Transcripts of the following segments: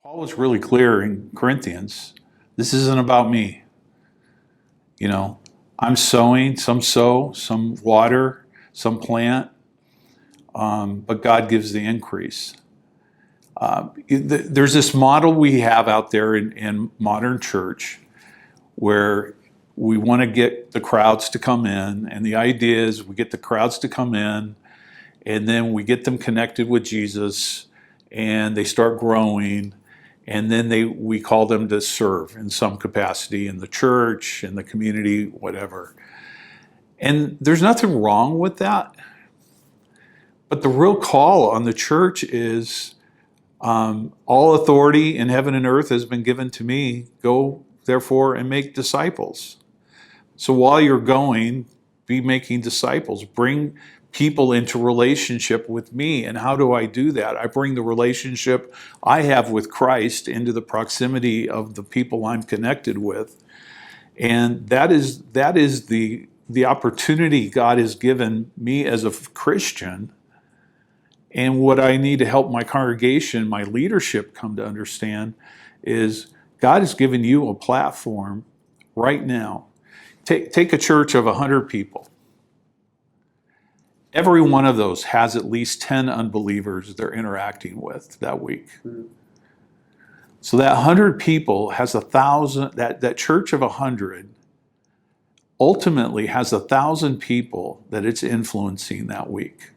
Paul was really clear in Corinthians. This isn't about me. I'm sowing, some sow, some water, some plant, but God gives the increase. There's this model we have out there in modern church where we want to get the crowds to come in, and the idea is we get the crowds to come in, and then we get them connected with Jesus, and they start growing, and then we call them to serve in some capacity in the church, in the community, whatever. And there's nothing wrong with that. But the real call on the church is all authority in heaven and earth has been given to me. Go, therefore, and make disciples. So while you're going, be making disciples. Bring people into relationship with me. And how do I do that? I bring the relationship I have with Christ into the proximity of the people I'm connected with. And that is the opportunity God has given me as a Christian. And what I need to help my congregation, my leadership come to understand is God has given you a platform right now. Take a church of 100 people. Every one of those has at least 10 unbelievers they're interacting with that week. So that 100 people has 1,000, that church of 100 ultimately has 1,000 people that it's influencing that week.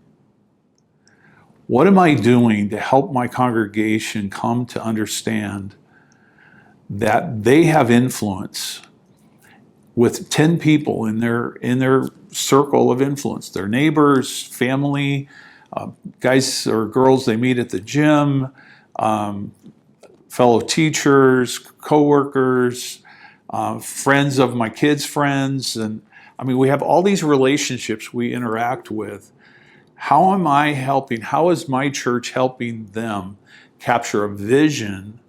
What am I doing to help my congregation come to understand that they have influence with 10 people in their circle of influence, their neighbors, family, guys or girls they meet at the gym, fellow teachers, coworkers, friends of my kids' friends. And I mean, we have all these relationships we interact with. How am I helping? How is my church helping them capture a vision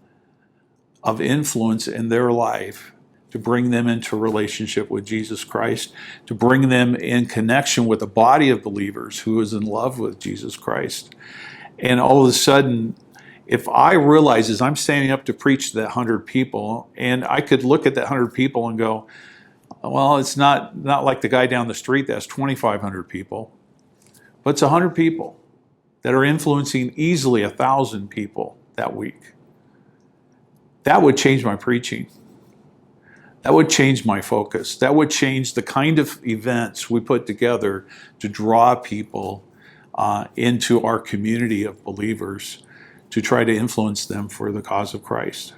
of influence in their life to bring them into relationship with Jesus Christ, to bring them in connection with a body of believers who is in love with Jesus Christ? And all of a sudden, if I realize as I'm standing up to preach to that 100 people, and I could look at that 100 people and go, well, it's not like the guy down the street that has 2,500 people, but it's 100 people that are influencing easily 1,000 people that week. That would change my preaching. That would change my focus. That would change the kind of events we put together to draw people into our community of believers to try to influence them for the cause of Christ.